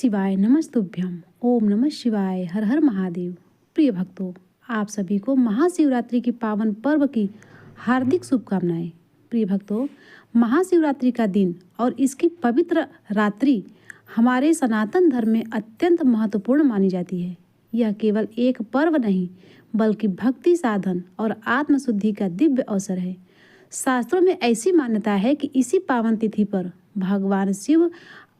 शिवाय नमस्तुभ्यम। ओम नमः शिवाय। हर हर महादेव। प्रिय भक्तों, आप सभी को महाशिवरात्रि की पावन पर्व की हार्दिक शुभकामनाएं। प्रिय भक्तों, महाशिवरात्रि का दिन और इसकी पवित्र रात्रि हमारे सनातन धर्म में अत्यंत महत्वपूर्ण मानी जाती है। यह केवल एक पर्व नहीं बल्कि भक्ति साधन और आत्मशुद्धि का दिव्य अवसर है। शास्त्रों में ऐसी मान्यता है कि इसी पावन तिथि पर भगवान शिव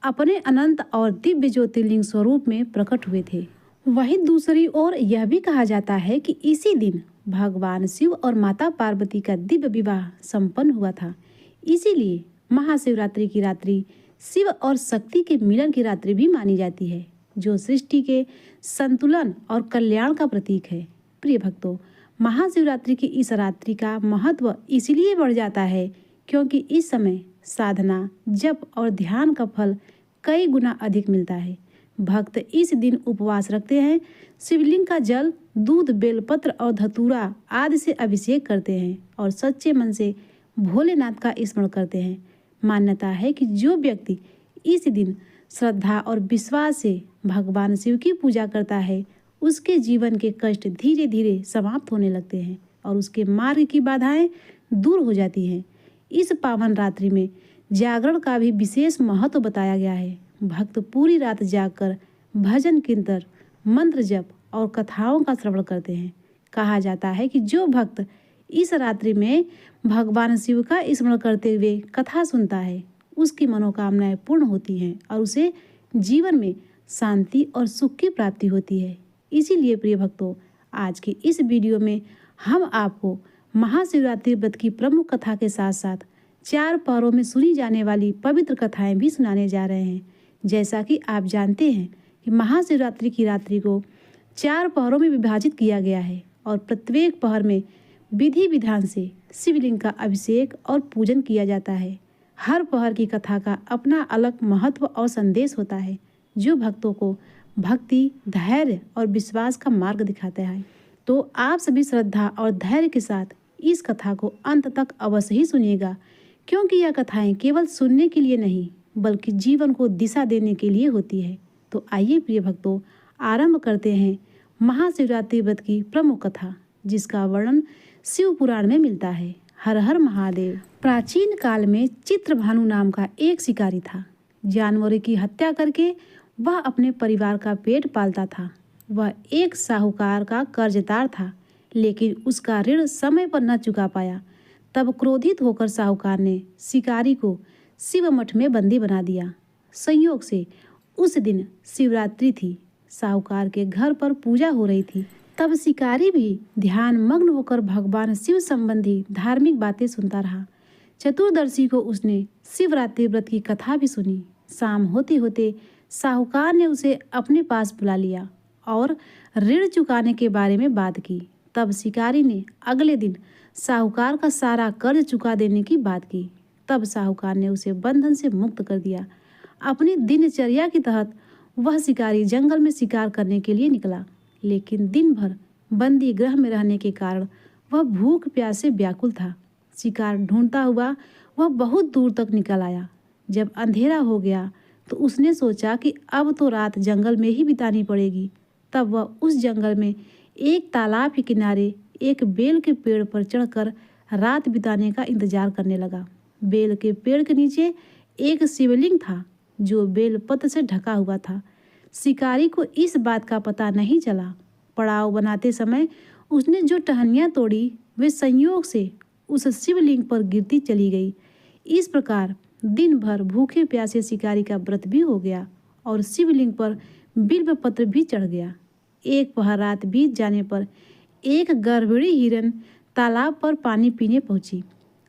अपने अनंत और दिव्य ज्योतिर्लिंग स्वरूप में प्रकट हुए थे। वहीं दूसरी ओर यह भी कहा जाता है कि इसी दिन भगवान शिव और माता पार्वती का दिव्य विवाह संपन्न हुआ था। इसीलिए महाशिवरात्रि की रात्रि शिव और शक्ति के मिलन की रात्रि भी मानी जाती है, जो सृष्टि के संतुलन और कल्याण का प्रतीक है। प्रिय भक्तों, महाशिवरात्रि की इस रात्रि का महत्व इसलिए बढ़ जाता है क्योंकि इस समय साधना, जप और ध्यान का फल कई गुना अधिक मिलता है। भक्त इस दिन उपवास रखते हैं, शिवलिंग का जल, दूध, बेलपत्र और धतूरा आदि से अभिषेक करते हैं और सच्चे मन से भोलेनाथ का स्मरण करते हैं। मान्यता है कि जो व्यक्ति इस दिन श्रद्धा और विश्वास से भगवान शिव की पूजा करता है, उसके जीवन के कष्ट धीरे धीरे समाप्त होने लगते हैं और उसके मार्ग की बाधाएं दूर हो जाती हैं। इस पावन रात्रि में जागरण का भी विशेष महत्व बताया गया है। भक्त पूरी रात जागकर भजन, कीर्तन, मंत्र जप और कथाओं का श्रवण करते हैं। कहा जाता है कि जो भक्त इस रात्रि में भगवान शिव का स्मरण करते हुए कथा सुनता है, उसकी मनोकामनाएं पूर्ण होती हैं और उसे जीवन में शांति और सुख की प्राप्ति होती है। इसीलिए प्रिय भक्तों, आज की इस वीडियो में हम आपको महाशिवरात्रि व्रत की प्रमुख कथा के साथ साथ 4 पहरों में सुनी जाने वाली पवित्र कथाएं भी सुनाने जा रहे हैं। जैसा कि आप जानते हैं कि महाशिवरात्रि की रात्रि को 4 पहरों में विभाजित किया गया है और प्रत्येक पहर में विधि विधान से शिवलिंग का अभिषेक और पूजन किया जाता है। हर पहर की कथा का अपना अलग महत्व और संदेश होता है, जो भक्तों को भक्ति, धैर्य और विश्वास का मार्ग दिखाता है। तो आप सभी श्रद्धा और धैर्य के साथ इस कथा को अंत तक अवश्य ही सुनिएगा, क्योंकि यह कथाएं केवल सुनने के लिए नहीं बल्कि जीवन को दिशा देने के लिए होती है। तो आइए प्रिय भक्तों, आरंभ करते हैं महाशिवरात्रि व्रत की प्रमुख कथा, जिसका वर्णन शिव पुराण में मिलता है। हर हर महादेव। प्राचीन काल में चित्रभानु नाम का एक शिकारी था। जानवरों की हत्या करके वह अपने परिवार का पेट पालता था। वह एक साहूकार का कर्जदार था, लेकिन उसका ऋण समय पर न चुका पाया। तब क्रोधित होकर साहूकार ने शिकारी को शिव मठ में बंदी बना दिया। संयोग से उस दिन शिवरात्रि थी। साहूकार के घर पर पूजा हो रही थी। तब शिकारी भी ध्यान मग्न होकर भगवान शिव संबंधी धार्मिक बातें सुनता रहा। चतुर्दशी को उसने शिवरात्रि व्रत की कथा भी सुनी। शाम होते होते साहूकार ने उसे अपने पास बुला लिया और ऋण चुकाने के बारे में बात की। तब शिकारी ने अगले दिन साहूकार का सारा कर्ज चुका देने की बात की। तब साहूकार ने उसे बंधन से मुक्त कर दिया। अपनी दिनचर्या के तहत वह शिकारी जंगल में शिकार करने के लिए निकला, लेकिन दिन भर बंदी गृह में रहने के कारण वह भूख प्यास से व्याकुल था। शिकार ढूंढता हुआ वह बहुत दूर तक निकल आया। जब अंधेरा हो गया तो उसने सोचा कि अब तो रात जंगल में ही बितानी पड़ेगी। तब वह उस जंगल में एक तालाब के किनारे एक बेल के पेड़ पर चढ़कर रात बिताने का इंतजार करने लगा। बेल के पेड़ के नीचे एक शिवलिंग था, जो बेल पत्र से ढका हुआ था। शिकारी को इस बात का पता नहीं चला। पड़ाव बनाते समय उसने जो टहनियाँ तोड़ी, वे संयोग से उस शिवलिंग पर गिरती चली गई। इस प्रकार दिन भर भूखे प्यासे शिकारी का व्रत भी हो गया और शिवलिंग पर बिल्व पत्र भी चढ़ गया। एक पहर रात बीत जाने पर एक गर्भिणी हिरन तालाब पर पानी पीने पहुंची।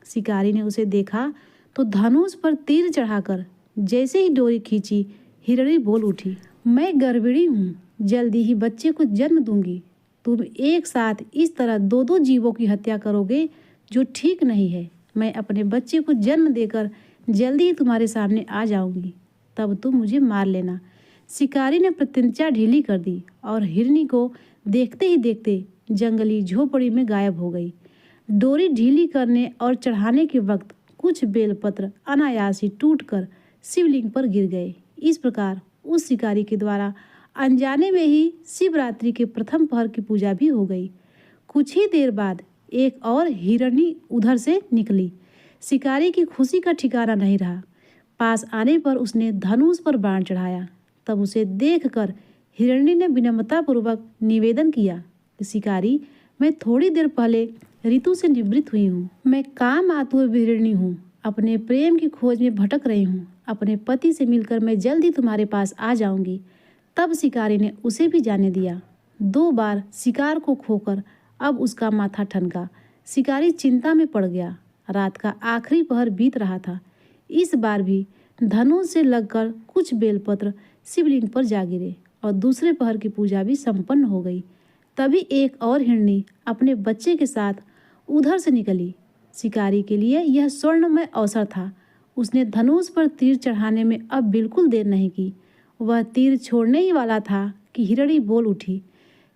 शिकारी ने उसे देखा तो धनुष पर तीर चढ़ाकर जैसे ही डोरी खींची, हिरणी बोल उठी, मैं गर्भिणी हूँ, जल्दी ही बच्चे को जन्म दूंगी। तुम एक साथ इस तरह 2-2 जीवों की हत्या करोगे, जो ठीक नहीं है। मैं अपने बच्चे को जन्म देकर जल्दी ही तुम्हारे सामने आ जाऊंगी, तब तुम मुझे मार लेना। शिकारी ने प्रतिज्ञा ढीली कर दी और हिरनी को देखते ही देखते जंगली झोपड़ी में गायब हो गई। डोरी ढीली करने और चढ़ाने के वक्त कुछ बेलपत्र अनायास ही टूटकर शिवलिंग पर गिर गए। इस प्रकार उस शिकारी के द्वारा अनजाने में ही शिवरात्रि के प्रथम पहर की पूजा भी हो गई। कुछ ही देर बाद एक और हिरणी उधर से निकली। शिकारी की खुशी का ठिकाना नहीं रहा। पास आने पर उसने धनुष पर बाण चढ़ाया। तब उसे देखकर हिरणी ने विनम्रतापूर्वक निवेदन किया कि शिकारी, मैं थोड़ी देर पहले ऋतु से निवृत्त हुई हूँ। मैं काम आतुर हिरणी हूँ। अपने प्रेम की खोज में भटक रही हूँ। अपने पति से मिलकर मैं जल्द ही तुम्हारे पास आ जाऊंगी। तब शिकारी ने उसे भी जाने दिया। 2 बार शिकार को खोकर अब उसका माथा ठनका। शिकारी चिंता में पड़ गया। रात का आखिरी पहर बीत रहा था। इस बार भी धनुष से लगकर कुछ बेलपत्र शिवलिंग पर जा गिरे और दूसरे पहर की पूजा भी संपन्न हो गई। तभी एक और हिरणी अपने बच्चे के साथ उधर से निकली। शिकारी के लिए यह स्वर्णमय अवसर था। उसने धनुष पर तीर चढ़ाने में अब बिल्कुल देर नहीं की। वह तीर छोड़ने ही वाला था कि हिरणी बोल उठी,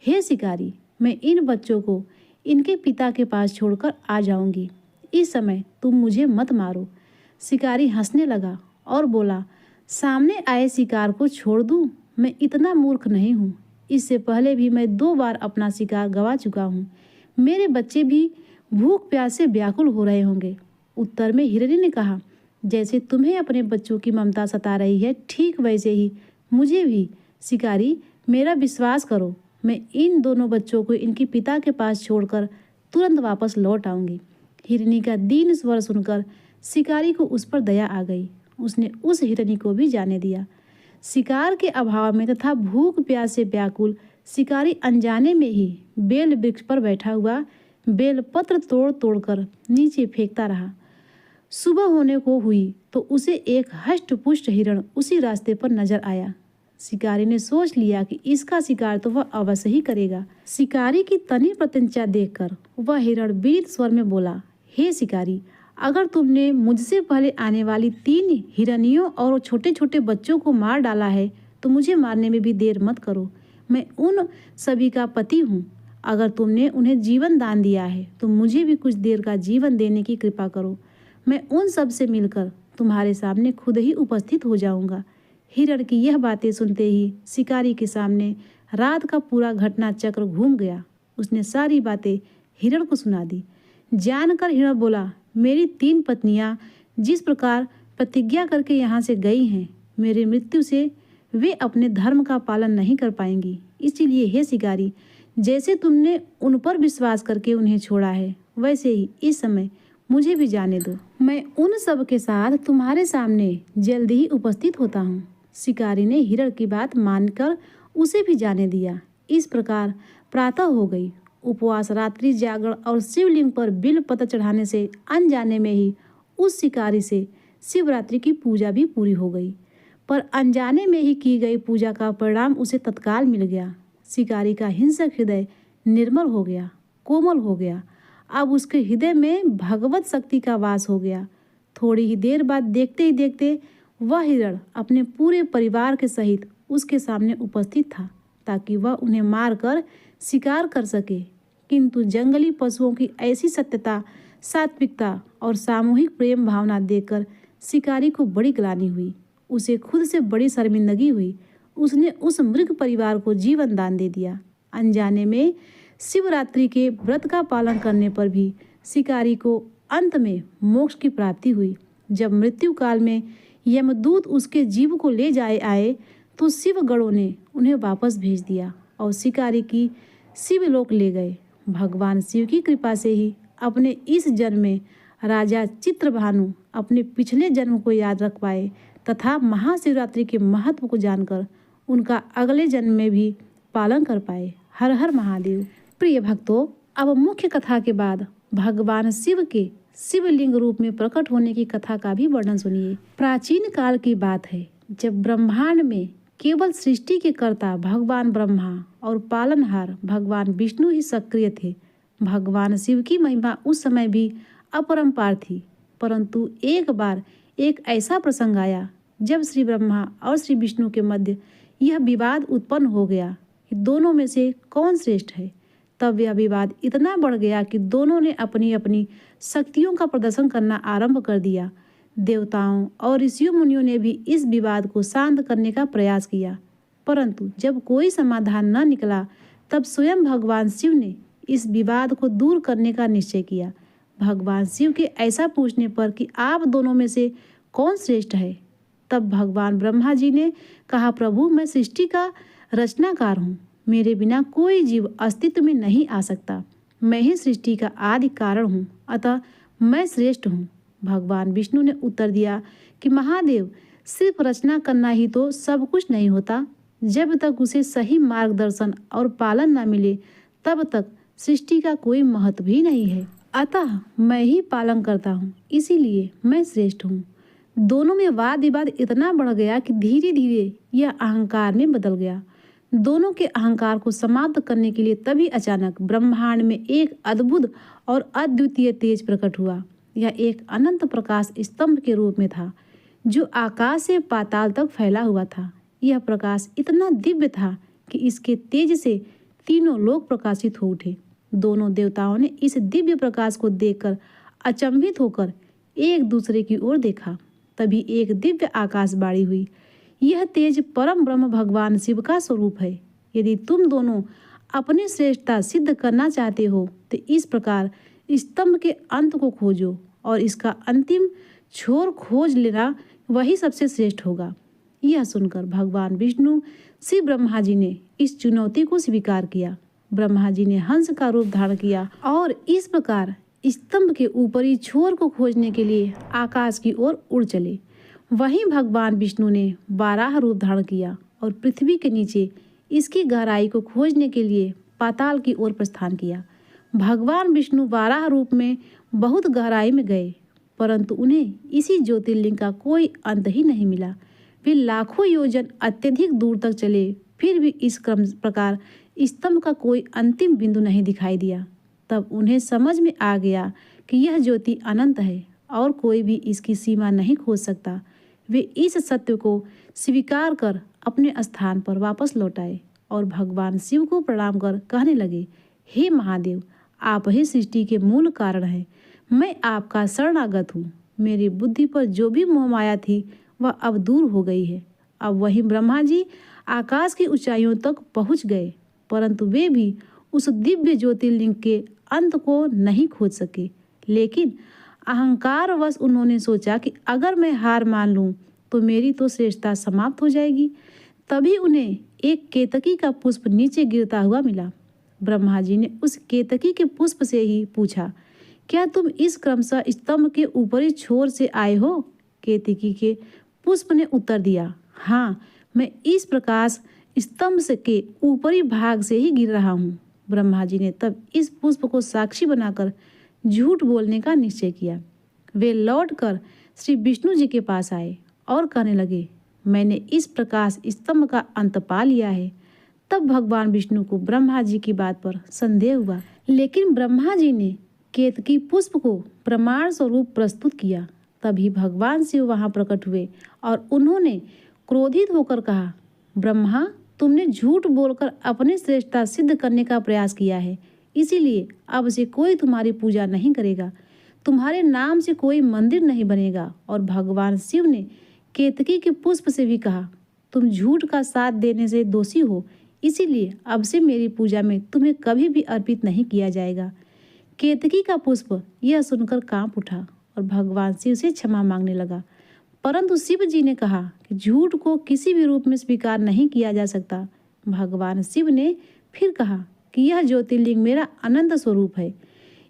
हे शिकारी, मैं इन बच्चों को इनके पिता के पास छोड़कर आ जाऊंगी। इस समय तुम मुझे मत मारो। शिकारी हंसने लगा और बोला, सामने आए शिकार को छोड़ दूं? मैं इतना मूर्ख नहीं हूँ। इससे पहले भी मैं 2 बार अपना शिकार गंवा चुका हूँ। मेरे बच्चे भी भूख प्यास से व्याकुल हो रहे होंगे। उत्तर में हिरणी ने कहा, जैसे तुम्हें अपने बच्चों की ममता सता रही है, ठीक वैसे ही मुझे भी। शिकारी, मेरा विश्वास करो, मैं इन दोनों बच्चों को इनके पिता के पास छोड़कर तुरंत वापस लौट आऊंगी। हिरणी का दीन स्वर सुनकर शिकारी को उस पर दया आ गई। उसने उस हिरणी को भी जाने दिया। शिकार के अभाव में तथा भूख प्यास से व्याकुल शिकारी अनजाने में ही बेल वृक्ष पर बैठा हुआ बेलपत्र तोड़ तोड़कर नीचे फेंकता रहा। सुबह होने को हुई तो उसे एक हष्ट पुष्ट हिरण उसी रास्ते पर नजर आया। शिकारी ने सोच लिया कि इसका शिकार तो वह अवश्य ही करेगा। शिकारी की तनी प्रत्यंचा देखकर वह हिरण बीत स्वर में बोला, हे शिकारी, अगर तुमने मुझसे पहले आने वाली 3 हिरनियों और छोटे छोटे बच्चों को मार डाला है तो मुझे मारने में भी देर मत करो। मैं उन सभी का पति हूँ। अगर तुमने उन्हें जीवन दान दिया है तो मुझे भी कुछ देर का जीवन देने की कृपा करो। मैं उन सब से मिलकर तुम्हारे सामने खुद ही उपस्थित हो जाऊंगा। हिरण की यह बातें सुनते ही शिकारी के सामने रात का पूरा घटना चक्र घूम गया। उसने सारी बातें हिरण को सुना दी। जानकर हिरण बोला, मेरी 3 पत्नियां जिस प्रकार प्रतिज्ञा करके यहाँ से गई हैं, मेरी मृत्यु से वे अपने धर्म का पालन नहीं कर पाएंगी। इसीलिए हे शिकारी, जैसे तुमने उन पर विश्वास करके उन्हें छोड़ा है, वैसे ही इस समय मुझे भी जाने दो। मैं उन सब के साथ तुम्हारे सामने जल्दी ही उपस्थित होता हूँ। शिकारी ने हिरण की बात मानकर उसे भी जाने दिया। इस प्रकार प्रातः हो गई। उपवास, रात्रि जागरण और शिवलिंग पर बिल पत्र चढ़ाने से अनजाने में ही उस शिकारी से शिवरात्रि की पूजा भी पूरी हो गई। पर अनजाने में ही की गई पूजा का परिणाम उसे तत्काल मिल गया। शिकारी का हिंसक हृदय निर्मल हो गया, कोमल हो गया। अब उसके हृदय में भगवत शक्ति का वास हो गया। थोड़ी ही देर बाद देखते ही देखते वह हिरण अपने पूरे परिवार के सहित उसके सामने उपस्थित था ताकि वह उन्हें मारकर शिकार कर सके। किंतु जंगली पशुओं की ऐसी सत्यता, सात्विकता और सामूहिक प्रेम भावना देखकर शिकारी को बड़ी ग्लानि हुई। उसे खुद से बड़ी शर्मिंदगी हुई। उसने उस मृग परिवार को जीवन दान दे दिया। अनजाने में शिवरात्रि के व्रत का पालन करने पर भी शिकारी को अंत में मोक्ष की प्राप्ति हुई। जब मृत्यु काल में यमदूत उसके जीव को ले जाए आए तो शिवगणों ने उन्हें वापस भेज दिया और शिकारी की शिवलोक ले गए। भगवान शिव की कृपा से ही अपने इस जन्म में राजा चित्रभानु अपने पिछले जन्म को याद रख पाए तथा महाशिवरात्रि के महत्व को जानकर उनका अगले जन्म में भी पालन कर पाए। हर हर महादेव। प्रिय भक्तों, अब मुख्य कथा के बाद भगवान शिव के शिवलिंग रूप में प्रकट होने की कथा का भी वर्णन सुनिए। प्राचीन काल की बात है, जब ब्रह्मांड में केवल सृष्टि के कर्ता भगवान ब्रह्मा और पालनहार भगवान विष्णु ही सक्रिय थे। भगवान शिव की महिमा उस समय भी अपरंपार थी। परंतु एक बार एक ऐसा प्रसंग आया जब श्री ब्रह्मा और श्री विष्णु के मध्य यह विवाद उत्पन्न हो गया कि दोनों में से कौन श्रेष्ठ है। तब यह विवाद इतना बढ़ गया कि दोनों ने अपनी अपनी शक्तियों का प्रदर्शन करना आरंभ कर दिया। देवताओं और ऋषियों मुनियों ने भी इस विवाद को शांत करने का प्रयास किया, परंतु जब कोई समाधान न निकला तब स्वयं भगवान शिव ने इस विवाद को दूर करने का निश्चय किया। भगवान शिव के ऐसा पूछने पर कि आप दोनों में से कौन श्रेष्ठ है, तब भगवान ब्रह्मा जी ने कहा, प्रभु मैं सृष्टि का रचनाकार हूँ, मेरे बिना कोई जीव अस्तित्व में नहीं आ सकता, मैं ही सृष्टि का आदि कारण हूँ, अतः मैं श्रेष्ठ हूँ। भगवान विष्णु ने उत्तर दिया कि महादेव, सिर्फ रचना करना ही तो सब कुछ नहीं होता, जब तक उसे सही मार्गदर्शन और पालन न मिले तब तक सृष्टि का कोई महत्व भी नहीं है। अतः मैं ही पालन करता हूँ, इसीलिए मैं श्रेष्ठ हूँ। दोनों में वाद विवाद इतना बढ़ गया कि धीरे धीरे यह अहंकार में बदल गया। दोनों के अहंकार को समाप्त करने के लिए तभी अचानक ब्रह्मांड में एक अद्भुत और अद्वितीय तेज प्रकट हुआ। यह एक अनंत प्रकाश स्तंभ के रूप में था, जो आकाश से पाताल तक फैला हुआ था। यह प्रकाश इतना दिव्य था कि इसके तेज से तीनों लोक प्रकाशित हो उठे। दोनों देवताओं ने इस दिव्य प्रकाश को देखकर अचंभित होकर एक दूसरे की ओर देखा। तभी एक दिव्य आकाशवाणी हुई, यह तेज परम ब्रह्म भगवान शिव का स्वरूप है। यदि तुम दोनों अपनी श्रेष्ठता सिद्ध करना चाहते हो तो इस प्रकार स्तंभ के अंत को खोजो और इसका अंतिम छोर खोज लेना, वही सबसे श्रेष्ठ होगा। यह सुनकर भगवान विष्णु श्री ब्रह्मा जी ने इस चुनौती को स्वीकार किया। ब्रह्मा जी ने हंस का रूप धारण किया और इस प्रकार स्तंभ के ऊपरी छोर को खोजने के लिए आकाश की ओर उड़ चले। वहीं भगवान विष्णु ने वाराह रूप धारण किया और पृथ्वी के नीचे इसकी गहराई को खोजने के लिए पाताल की ओर प्रस्थान किया। भगवान विष्णु वाराह रूप में बहुत गहराई में गए, परंतु उन्हें इसी ज्योतिर्लिंग का कोई अंत ही नहीं मिला। वे लाखों योजन अत्यधिक दूर तक चले, फिर भी इस क्रम प्रकार स्तंभ का कोई अंतिम बिंदु नहीं दिखाई दिया। तब उन्हें समझ में आ गया कि यह ज्योति अनंत है और कोई भी इसकी सीमा नहीं खोज सकता। वे इस सत्य को स्वीकार कर अपने स्थान पर वापस लौट आए और भगवान शिव को प्रणाम कर कहने लगे, हे महादेव, आप ही सृष्टि के मूल कारण हैं। मैं आपका शरणागत हूँ। मेरी बुद्धि पर जो भी मोह माया थी वह अब दूर हो गई है। अब वहीं ब्रह्मा जी आकाश की ऊंचाइयों तक पहुँच गए, परंतु वे भी उस दिव्य ज्योतिर्लिंग के अंत को नहीं खोज सके। लेकिन अहंकारवश उन्होंने सोचा कि अगर मैं हार मान लूं तो मेरी तो श्रेष्ठता समाप्त हो जाएगी। तभी उन्हें एक केतकी का पुष्प नीचे गिरता हुआ मिला। ब्रह्मा जी ने उस केतकी के पुष्प से ही पूछा, क्या तुम इस क्रमशः स्तंभ के ऊपरी छोर से आए हो? केतकी के पुष्प ने उत्तर दिया, हाँ, मैं इस प्रकाश स्तंभ से के ऊपरी भाग से ही गिर रहा हूँ। ब्रह्मा जी ने तब इस पुष्प को साक्षी बनाकर झूठ बोलने का निश्चय किया। वे लौटकर श्री विष्णु जी के पास आए और कहने लगे, मैंने इस प्रकाश स्तंभ का अंत पा लिया है। तब भगवान विष्णु को ब्रह्मा जी की बात पर संदेह हुआ, लेकिन ब्रह्मा जी ने केतकी पुष्प को प्रमाण स्वरूप प्रस्तुत किया। तभी भगवान शिव वहां प्रकट हुए और उन्होंने क्रोधित होकर कहा, ब्रह्मा, तुमने झूठ बोलकर अपनी श्रेष्ठता सिद्ध करने का प्रयास किया है, इसीलिए अब से कोई तुम्हारी पूजा नहीं करेगा, तुम्हारे नाम से कोई मंदिर नहीं बनेगा। और भगवान शिव ने केतकी के पुष्प से भी कहा, तुम झूठ का साथ देने से दोषी हो, इसीलिए अब से मेरी पूजा में तुम्हें कभी भी अर्पित नहीं किया जाएगा। केतकी का पुष्प यह सुनकर कांप उठा और भगवान शिव से क्षमा मांगने लगा, परंतु शिव जी ने कहा कि झूठ को किसी भी रूप में स्वीकार नहीं किया जा सकता। भगवान शिव ने फिर कहा कि यह ज्योतिर्लिंग मेरा अनंत स्वरूप है,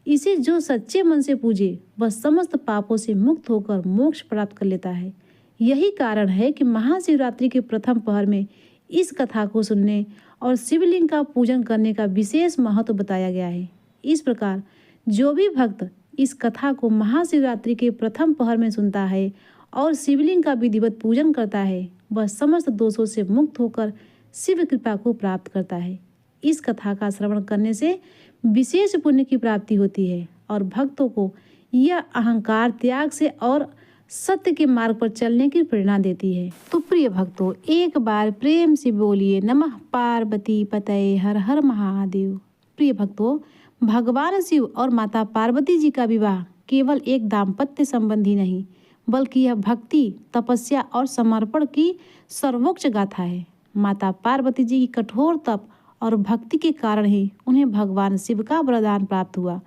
इसे जो सच्चे मन से पूजे वह समस्त पापों से मुक्त होकर मोक्ष प्राप्त कर लेता है। यही कारण है कि महाशिवरात्रि के प्रथम पहर में इस कथा को सुनने और शिवलिंग का पूजन करने का विशेष महत्व बताया गया है। इस प्रकार जो भी भक्त इस कथा को महाशिवरात्रि के प्रथम पहर में सुनता है और शिवलिंग का विधिवत पूजन करता है, वह समस्त दोषों से मुक्त होकर शिव कृपा को प्राप्त करता है। इस कथा का श्रवण करने से विशेष पुण्य की प्राप्ति होती है और भक्तों को यह अहंकार त्याग से और सत्य के मार्ग पर चलने की प्रेरणा देती है। तो प्रिय भक्तों, एक बार प्रेम से बोलिए नमः पार्वती पतये हर हर महादेव। प्रिय भक्तों, भगवान शिव और माता पार्वती जी का विवाह केवल एक दाम्पत्य संबंधी नहीं बल्कि यह भक्ति, तपस्या और समर्पण की सर्वोच्च गाथा है। माता पार्वती जी की कठोर तप और भक्ति के कारण ही उन्हें भगवान शिव का वरदान प्राप्त हुआ।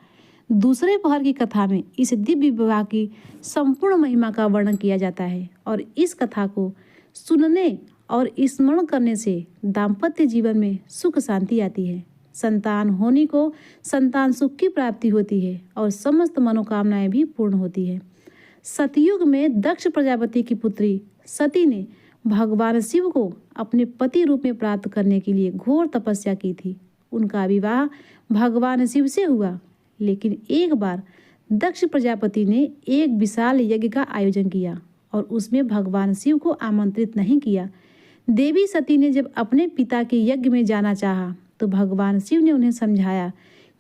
दूसरे पहर की कथा में इस दिव्य विवाह की संपूर्ण महिमा का वर्णन किया जाता है और इस कथा को सुनने और स्मरण करने से दाम्पत्य जीवन में सुख शांति आती है। संतान होने को संतान सुख की प्राप्ति होती है और समस्त मनोकामनाएं भी पूर्ण होती है। सतयुग में दक्ष प्रजापति की पुत्री सती ने भगवान शिव को अपने पति रूप में प्राप्त करने के लिए घोर तपस्या की थी। उनका विवाह भगवान शिव से हुआ, लेकिन एक बार दक्ष प्रजापति ने एक विशाल यज्ञ का आयोजन किया और उसमें भगवान शिव को आमंत्रित नहीं किया। देवी सती ने जब अपने पिता के यज्ञ में जाना चाहा तो भगवान शिव ने उन्हें समझाया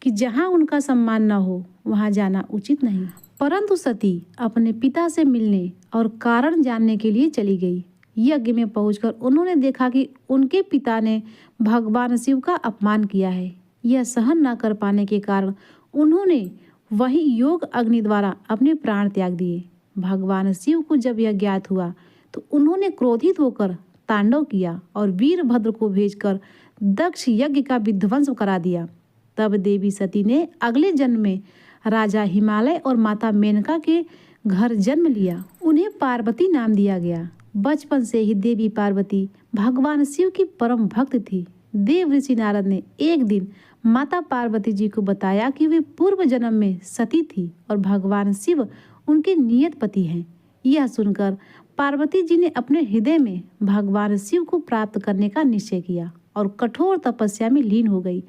कि जहाँ उनका सम्मान न हो वहाँ जाना उचित नहीं। परंतु सती अपने पिता से मिलने और कारण जानने के लिए चली गई। यज्ञ में पहुंचकर उन्होंने देखा कि उनके पिता ने भगवान शिव का अपमान किया है। यह सहन न कर पाने के कारण उन्होंने वही योग अग्नि द्वारा अपने प्राण त्याग दिए। भगवान शिव को जब यह ज्ञात हुआ तो उन्होंने क्रोधित होकर तांडव किया और वीरभद्र को भेजकर दक्ष यज्ञ का विध्वंस करा दिया। तब देवी सती ने अगले जन्म में राजा हिमालय और माता मेनका के घर जन्म लिया। उन्हें पार्वती नाम दिया गया। बचपन से ही देवी पार्वती भगवान शिव की परम भक्त थी। देव ऋषि नारद ने एक दिन माता पार्वती जी को बताया कि वे पूर्व जन्म में सती थी और भगवान शिव उनके नियत पति हैं। यह सुनकर पार्वती जी ने अपने हृदय में भगवान शिव को प्राप्त करने का निश्चय किया और कठोर तपस्या में लीन हो गई।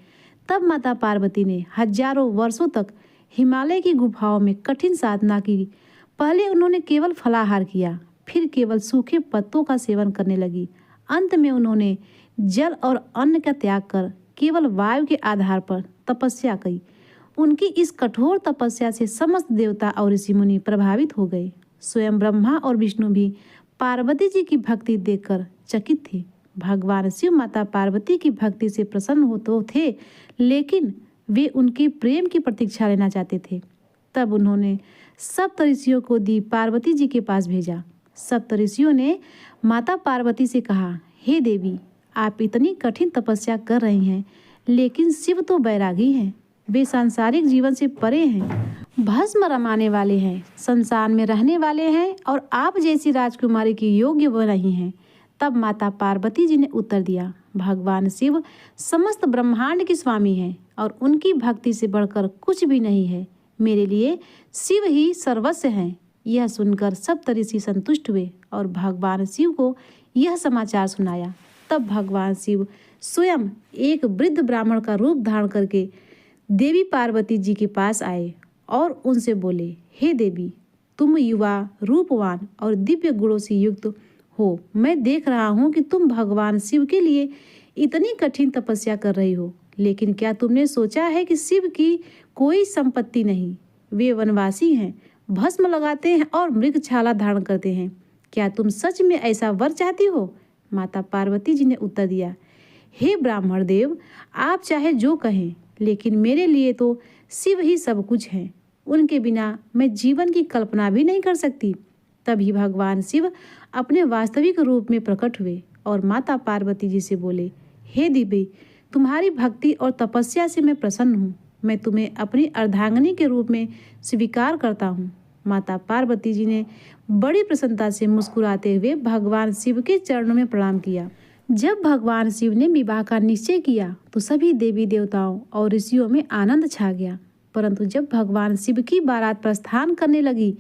तब माता पार्वती ने हजारों वर्षों तक हिमालय की गुफाओं में कठिन साधना की। पहले उन्होंने केवल फलाहार किया, फिर केवल सूखे पत्तों का सेवन करने लगी। अंत में उन्होंने जल और अन्न का त्याग कर केवल वायु के आधार पर तपस्या की। उनकी इस कठोर तपस्या से समस्त देवता और ऋषि मुनि प्रभावित हो गए। स्वयं ब्रह्मा और विष्णु भी पार्वती जी की भक्ति देखकर चकित थे। भगवान शिव माता पार्वती की भक्ति से प्रसन्न हो तो थे, लेकिन वे उनके प्रेम की प्रतीक्षा लेना चाहते थे। तब उन्होंने सप्त ऋषियों को दी पार्वती जी के पास भेजा। सप्त ऋषियों ने माता पार्वती से कहा, हे देवी, आप इतनी कठिन तपस्या कर रही हैं, लेकिन शिव तो बैरागी हैं। वे सांसारिक जीवन से परे हैं, भस्म रमाने वाले हैं, संसार में रहने वाले हैं और आप जैसी राजकुमारी की योग्य वो नहीं हैं। तब माता पार्वती जी ने उत्तर दिया, भगवान शिव समस्त ब्रह्मांड के स्वामी हैं और उनकी भक्ति से बढ़कर कुछ भी नहीं है। मेरे लिए शिव ही सर्वस्व हैं। यह सुनकर सप्त ऋषि संतुष्ट हुए और भगवान शिव को यह समाचार सुनाया। तब भगवान शिव स्वयं एक वृद्ध ब्राह्मण का रूप धारण करके देवी पार्वती जी के पास आए और उनसे बोले, हे देवी, तुम युवा, रूपवान और दिव्य गुणों से युक्त हो। मैं देख रहा हूँ कि तुम भगवान शिव के लिए इतनी कठिन तपस्या कर रही हो, लेकिन क्या तुमने सोचा है कि शिव की कोई संपत्ति नहीं। वे वनवासी हैं, भस्म लगाते हैं और मृग छाला धारण करते हैं। क्या तुम सच में ऐसा वर चाहती हो? माता पार्वती जी ने उत्तर दिया, हे ब्राह्मण देव, आप चाहे जो कहें, लेकिन मेरे लिए तो शिव ही सब कुछ हैं। उनके बिना मैं जीवन की कल्पना भी नहीं कर सकती। तभी भगवान शिव अपने वास्तविक रूप में प्रकट हुए और माता पार्वती जी से बोले, हे देवी, तुम्हारी भक्ति और तपस्या से मैं प्रसन्न हूँ। मैं तुम्हें अपनी अर्धांगिनी के रूप में स्वीकार करता हूँ। माता पार्वती जी ने बड़ी प्रसन्नता से मुस्कुराते हुए भगवान शिव के चरणों में प्रणाम किया। जब भगवान शिव ने विवाह का निश्चय किया तो सभी देवी देवताओं और ऋषियों में आनंद छा गया। परंतु जब भगवान शिव की बारात प्रस्थान करने लगी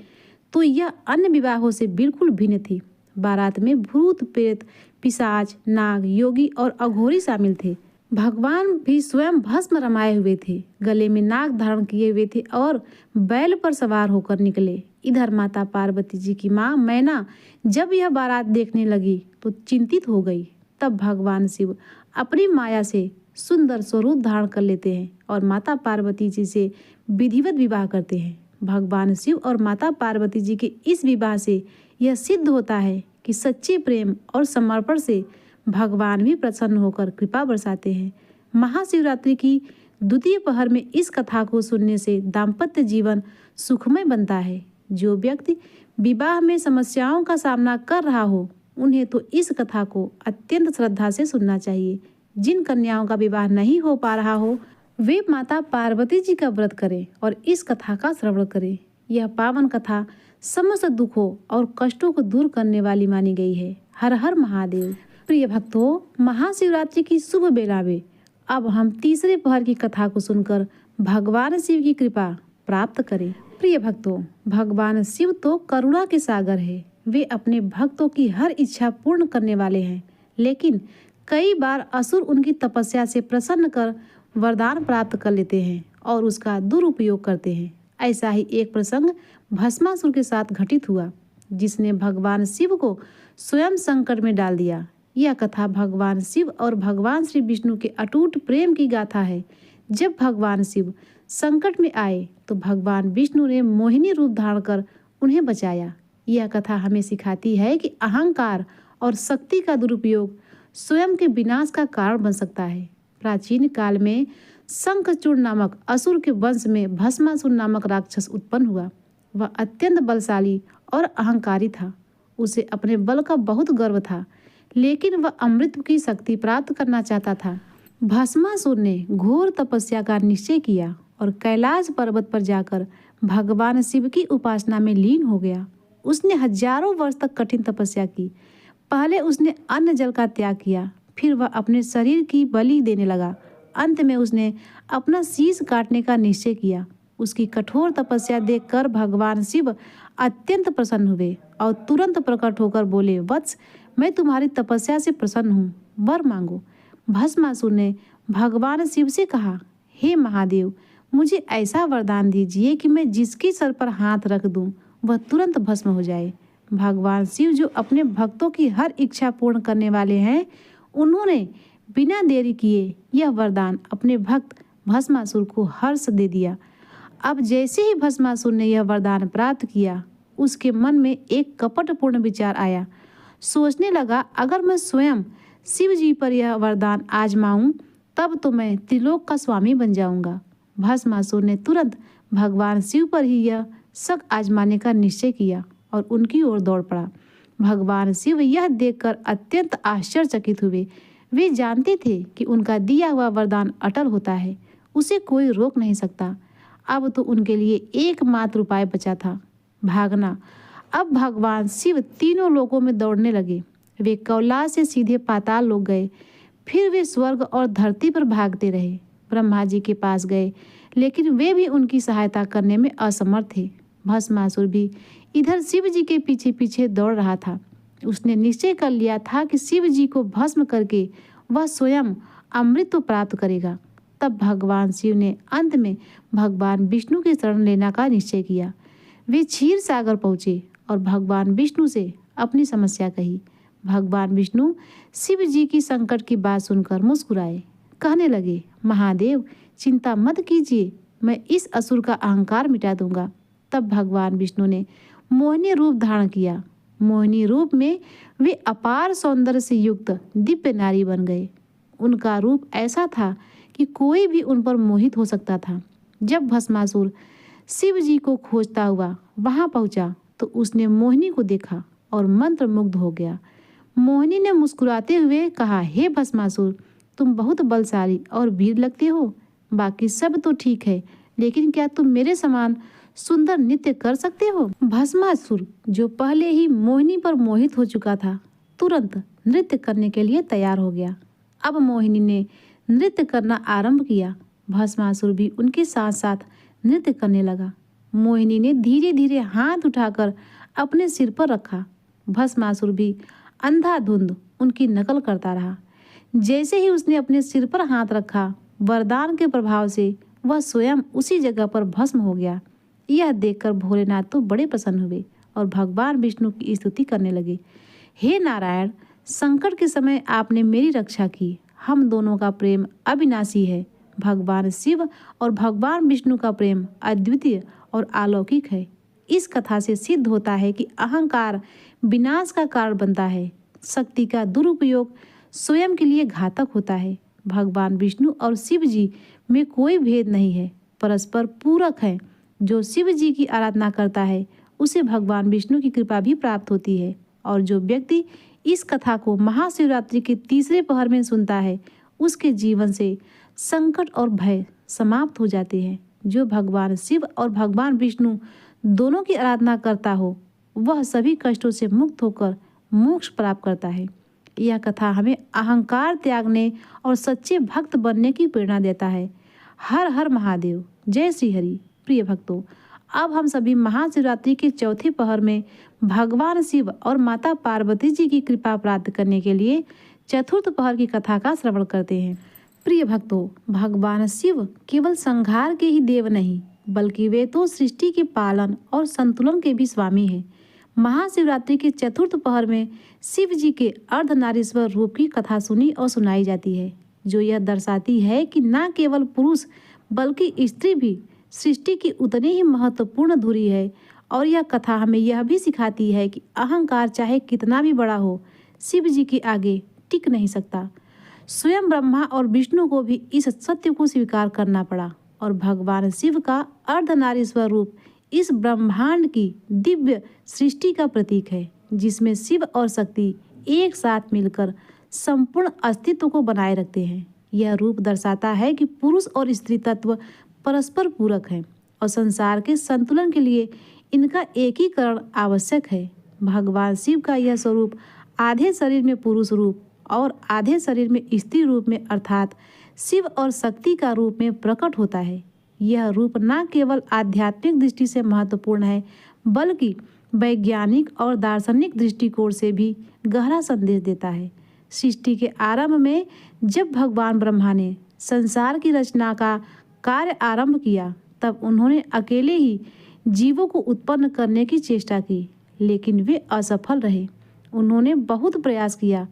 तो यह अन्य विवाहों से बिल्कुल भिन्न थी। बारात में भूत, प्रेत, पिशाच, नाग, योगी और अघोरी शामिल थे। भगवान भी स्वयं भस्म रमाए हुए थे, गले में नाग धारण किए हुए थे और बैल पर सवार होकर निकले। इधर माता पार्वती जी की माँ मैना जब यह बारात देखने लगी तो चिंतित हो गई। तब भगवान शिव अपनी माया से सुंदर स्वरूप धारण कर लेते हैं और माता पार्वती जी से विधिवत विवाह करते हैं। भगवान शिव और माता पार्वती जी के इस विवाह से यह सिद्ध होता है कि सच्चे प्रेम और समर्पण से भगवान भी प्रसन्न होकर कृपा बरसाते हैं। महाशिवरात्रि की द्वितीय पहर में इस कथा को सुनने से दाम्पत्य जीवन सुखमय बनता है। जो व्यक्ति विवाह में समस्याओं का सामना कर रहा हो उन्हें तो इस कथा को अत्यंत श्रद्धा से सुनना चाहिए। जिन कन्याओं का विवाह नहीं हो पा रहा हो वे माता पार्वती जी का व्रत करें और इस कथा का श्रवण करें। यह पावन कथा समस्त दुखों और कष्टों को दूर करने वाली मानी गई है। हर हर महादेव। प्रिय भक्तों, महाशिवरात्रि की शुभ बेला में अब हम तीसरे पहर की कथा को सुनकर भगवान शिव की कृपा प्राप्त करें। प्रिय भक्तों, भगवान शिव तो करुणा के सागर है। वे अपने भक्तों की हर इच्छा पूर्ण करने वाले हैं, लेकिन कई बार असुर उनकी तपस्या से प्रसन्न कर वरदान प्राप्त कर लेते हैं और उसका दुरुपयोग करते हैं। ऐसा ही एक प्रसंग भस्मासुर के साथ घटित हुआ, जिसने भगवान शिव को स्वयं संकट में डाल दिया। यह कथा भगवान शिव और भगवान श्री विष्णु के अटूट प्रेम की गाथा है। जब भगवान शिव संकट में आए तो भगवान विष्णु ने मोहिनी रूप धारण कर उन्हें बचाया। यह कथा हमें सिखाती है कि अहंकार और शक्ति का दुरुपयोग स्वयं के विनाश का कारण बन सकता है। प्राचीन काल में शंखचूड़ नामक असुर के वंश में भस्मासुर नामक राक्षस उत्पन्न हुआ। वह अत्यंत बलशाली और अहंकारी था। उसे अपने बल का बहुत गर्व था, लेकिन वह अमृत की शक्ति प्राप्त करना चाहता था। भस्मासुर ने घोर तपस्या का निश्चय किया और कैलाश पर्वत पर जाकर भगवान शिव की उपासना में लीन हो गया। उसने हजारों वर्ष तक कठिन तपस्या की। पहले उसने अन्न जल का त्याग किया, फिर वह अपने शरीर की बलि देने लगा। अंत में उसने अपना शीश काटने का निश्चय किया। उसकी कठोर तपस्या देखकर भगवान शिव अत्यंत प्रसन्न हुए और तुरंत प्रकट होकर बोले, वत्स, मैं तुम्हारी तपस्या से प्रसन्न हूँ, वर मांगो। भस्मासुर ने भगवान शिव से कहा, हे महादेव, मुझे ऐसा वरदान दीजिए कि मैं जिसके सर पर हाथ रख दूं वह तुरंत भस्म हो जाए। भगवान शिव जो अपने भक्तों की हर इच्छा पूर्ण करने वाले हैं, उन्होंने बिना देरी किए यह वरदान अपने भक्त भस्मासुर को हर्ष दे दिया। अब जैसे ही भस्मासुर ने यह वरदान प्राप्त किया, उसके मन में एक कपटपूर्ण विचार आया। सोचने लगा, अगर मैं स्वयं शिव जी पर यह वरदान आजमाऊं तब तो मैं त्रिलोक का स्वामी बन जाऊंगा। भस्मासुर ने तुरंत भगवान शिव पर ही यह शक आजमाने का निश्चय किया और उनकी ओर दौड़ पड़ा। भगवान शिव यह देखकर अत्यंत आश्चर्यचकित हुए। वे जानते थे कि उनका दिया हुआ वरदान अटल होता है, उसे कोई रोक नहीं सकता। अब तो उनके लिए एकमात्र उपाय बचा था, भागना। अब भगवान शिव तीनों लोकों में दौड़ने लगे। वे कैलाश से सीधे पाताल लोक गए, फिर वे स्वर्ग और धरती पर भागते रहे। ब्रह्मा जी के पास गए, लेकिन वे भी उनकी सहायता करने में असमर्थ थे। भस्मासुर भी इधर शिव जी के पीछे पीछे दौड़ रहा था। उसने निश्चय कर लिया था कि शिव जी को भस्म करके वह स्वयं अमृत प्राप्त करेगा। तब भगवान शिव ने अंत में भगवान विष्णु के शरण लेने का निश्चय किया। वे क्षीर सागर पहुँचे और भगवान विष्णु से अपनी समस्या कही। भगवान विष्णु शिव जी की संकट की बात सुनकर मुस्कुराए, कहने लगे, महादेव, चिंता मत कीजिए, मैं इस असुर का अहंकार मिटा दूंगा। तब भगवान विष्णु ने मोहिनी रूप धारण किया। मोहिनी रूप में वे अपार सौंदर्य से युक्त दिव्य नारी बन गए। उनका रूप ऐसा था कि कोई भी उन पर मोहित हो सकता था। जब भस्मासुर शिव जी को खोजता हुआ वहां पहुंचा तो उसने मोहिनी को देखा और मंत्रमुग्ध हो गया। मोहिनी ने मुस्कुराते हुए कहा, हे भस्मासुर, तुम बहुत बलशाली और वीर लगते हो। बाकी सब तो ठीक है, लेकिन क्या तुम मेरे समान सुंदर नृत्य कर सकते हो? भस्मासुर, जो पहले ही मोहिनी पर मोहित हो चुका था, तुरंत नृत्य करने के लिए तैयार हो गया। अब मोहिनी ने नृत्य करना आरंभ किया। भस्मासुर भी उनके साथ साथ नृत्य करने लगा। मोहिनी ने धीरे धीरे हाथ उठाकर अपने सिर पर रखा। भस्मासुर भी अंधाधुंध उनकी नकल करता रहा। जैसे ही उसने अपने सिर पर हाथ रखा, वरदान के प्रभाव से वह स्वयं उसी जगह पर भस्म हो गया। यह देखकर भोलेनाथ तो बड़े प्रसन्न हुए और भगवान विष्णु की स्तुति करने लगे। हे नारायण, संकट के समय आपने मेरी रक्षा की। हम दोनों का प्रेम अविनाशी है। भगवान शिव और भगवान विष्णु का प्रेम अद्वितीय और अलौकिक है। इस कथा से सिद्ध होता है कि अहंकार विनाश का कारण बनता है। शक्ति का दुरुपयोग स्वयं के लिए घातक होता है। भगवान विष्णु और शिव जी में कोई भेद नहीं है, परस्पर पूरक है। जो शिव जी की आराधना करता है उसे भगवान विष्णु की कृपा भी प्राप्त होती है। और जो व्यक्ति इस कथा को महाशिवरात्रि के तीसरे पहर में सुनता है, उसके जीवन से संकट और भय समाप्त हो जाते हैं। जो भगवान शिव और भगवान विष्णु दोनों की आराधना करता हो, वह सभी कष्टों से मुक्त होकर मोक्ष प्राप्त करता है। यह कथा हमें अहंकार त्यागने और सच्चे भक्त बनने की प्रेरणा देता है। हर हर महादेव। जय श्री हरि। प्रिय भक्तों, अब हम सभी महाशिवरात्रि के चौथे पहर में भगवान शिव और माता पार्वती जी की कृपा प्राप्त करने के लिए चतुर्थ पहर की कथा का श्रवण करते हैं। प्रिय भक्तों, भगवान शिव केवल संहार के ही देव नहीं, बल्कि वे तो सृष्टि के पालन और संतुलन के भी स्वामी हैं। महाशिवरात्रि के चतुर्थ पहर में शिव जी के अर्धनारीश्वर रूप की कथा सुनी और सुनाई जाती है, जो यह दर्शाती है कि न केवल पुरुष बल्कि स्त्री भी सृष्टि की उतनी ही महत्वपूर्ण धुरी है। और यह कथा हमें यह भी सिखाती है कि अहंकार चाहे कितना भी बड़ा हो, शिव जी के आगे टिक नहीं सकता। स्वयं ब्रह्मा और विष्णु को भी इस सत्य को स्वीकार करना पड़ा और भगवान शिव का अर्धनारीश्वर रूप इस ब्रह्मांड की दिव्य सृष्टि का प्रतीक है, जिसमें शिव और शक्ति एक साथ मिलकर संपूर्ण अस्तित्व को बनाए रखते हैं। यह रूप दर्शाता है कि पुरुष और स्त्री तत्व परस्पर पूरक हैं और संसार के संतुलन के लिए इनका एकीकरण आवश्यक है। भगवान शिव का यह स्वरूप आधे शरीर में पुरुष रूप और आधे शरीर में स्त्री रूप में अर्थात शिव और शक्ति का रूप में प्रकट होता है। यह रूप न केवल आध्यात्मिक दृष्टि से महत्वपूर्ण है, बल्कि वैज्ञानिक और दार्शनिक दृष्टिकोण से भी गहरा संदेश देता है। सृष्टि के आरंभ में जब भगवान ब्रह्मा ने संसार की रचना का कार्य आरंभ किया, तब उन्होंने अकेले ही जीवों को उत्पन्न करने की चेष्टा की, लेकिन वे असफल रहे। उन्होंने बहुत प्रयास किया,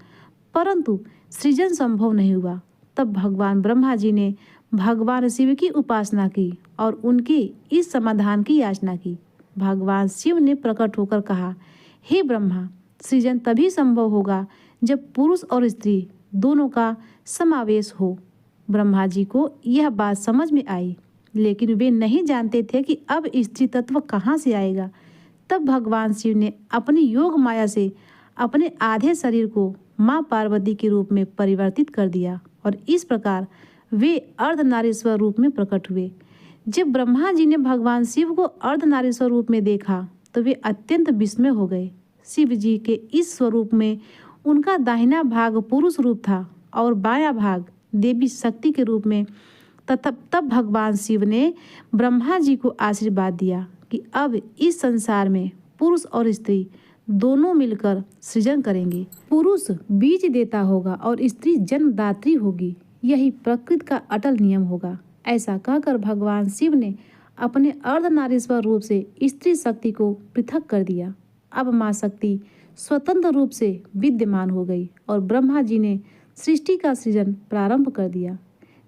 परंतु सृजन संभव नहीं हुआ। तब भगवान ब्रह्मा जी ने भगवान शिव की उपासना की और उनके इस समाधान की याचना की। भगवान शिव ने प्रकट होकर कहा, हे ब्रह्मा, सृजन तभी संभव होगा जब पुरुष और स्त्री दोनों का समावेश हो। ब्रह्मा जी को यह बात समझ में आई, लेकिन वे नहीं जानते थे कि अब स्त्री तत्व कहाँ से आएगा। तब भगवान शिव ने अपनी योग माया से अपने आधे शरीर को माँ पार्वती के रूप में परिवर्तित कर दिया और इस प्रकार वे अर्धनारीश्वर रूप में प्रकट हुए। जब ब्रह्मा जी ने भगवान शिव को अर्धनारीश्वर रूप में देखा, तो वे अत्यंत विस्मय हो गए। शिव जी के इस स्वरूप में उनका दाहिना भाग पुरुष रूप था और बायां भाग देवी शक्ति के रूप में। तब भगवान शिव ने ब्रह्मा जी को आशीर्वाद दिया कि अब इस संसार में पुरुष और स्त्री दोनों मिलकर सृजन करेंगे। पुरुष बीज देता होगा और स्त्री जन्मदात्री होगी। यही प्रकृति का अटल नियम होगा। ऐसा कहकर भगवान शिव ने अपने अर्धनारीश्वर रूप से स्त्री शक्ति को पृथक कर दिया। अब माँ शक्ति स्वतंत्र रूप से विद्यमान हो गई और ब्रह्मा जी ने सृष्टि का सृजन प्रारंभ कर दिया।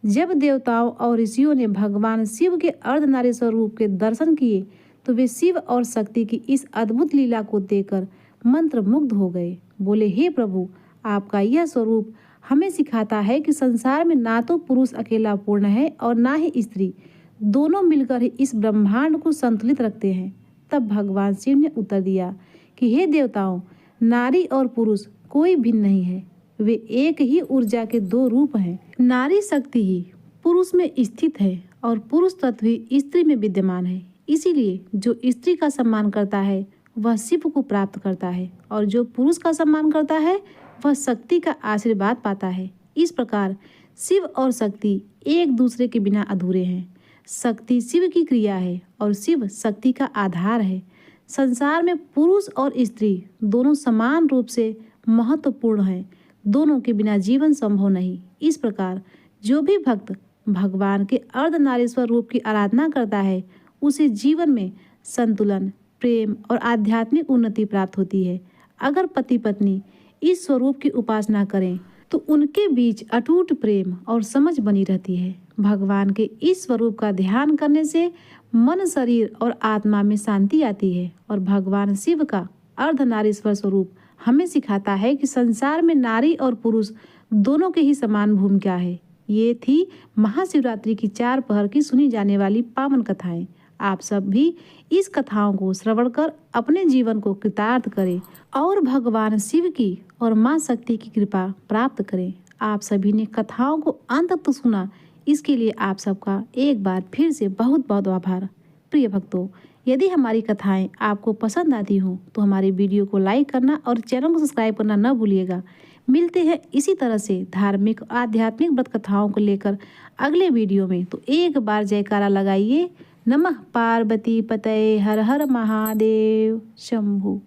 जब देवताओं और ऋषियों ने भगवान शिव के अर्धनारीश्वर रूप के दर्शन किए, तो वे शिव और शक्ति की इस अद्भुत लीला को देखकर मंत्रमुग्ध हो गए। बोले, हे प्रभु, आपका यह स्वरूप हमें सिखाता है कि संसार में ना तो पुरुष अकेला पूर्ण है और ना ही स्त्री, दोनों मिलकर ही इस ब्रह्मांड को संतुलित रखते हैं। तब भगवान शिव ने उत्तर दिया कि हे देवताओं, नारी और पुरुष कोई भिन्न नहीं है, वे एक ही ऊर्जा के दो रूप हैं। नारी शक्ति ही पुरुष में स्थित है और पुरुष तत्व ही स्त्री में विद्यमान है। इसीलिए जो स्त्री का सम्मान करता है वह शिव को प्राप्त करता है और जो पुरुष का सम्मान करता है वह शक्ति का आशीर्वाद पाता है। इस प्रकार शिव और शक्ति एक दूसरे के बिना अधूरे हैं। शक्ति शिव की क्रिया है और शिव शक्ति का आधार है। संसार में पुरुष और स्त्री दोनों समान रूप से महत्वपूर्ण हैं। दोनों के बिना जीवन संभव नहीं। इस प्रकार जो भी भक्त भगवान के अर्धनारीश्वर रूप की आराधना करता है, उसे जीवन में संतुलन, प्रेम और आध्यात्मिक उन्नति प्राप्त होती है। अगर पति पत्नी इस स्वरूप की उपासना करें तो उनके बीच अटूट प्रेम और समझ बनी रहती है। भगवान के इस स्वरूप का ध्यान करने से मन, शरीर और आत्मा में शांति आती है और भगवान शिव का अर्धनारीश्वर स्वरूप हमें सिखाता है कि संसार में नारी और पुरुष दोनों के ही समान भूमिका है। ये थी महाशिवरात्रि की 4 पहर की सुनी जाने वाली पावन कथाएं। आप सब भी इस कथाओं को श्रवण कर अपने जीवन को कृतार्थ करें और भगवान शिव की और माँ शक्ति की कृपा प्राप्त करें। आप सभी ने कथाओं को अंत तक सुना, इसके लिए आप सबका एक बार फिर से बहुत बहुत आभार। प्रिय भक्तों, यदि हमारी कथाएं आपको पसंद आती हों तो हमारी वीडियो को लाइक करना और चैनल को सब्सक्राइब करना न भूलिएगा। मिलते हैं इसी तरह से धार्मिक आध्यात्मिक व्रत कथाओं को लेकर अगले वीडियो में। तो एक बार जयकारा लगाइए। नमः पार्वती पतये हर हर महादेव शंभु।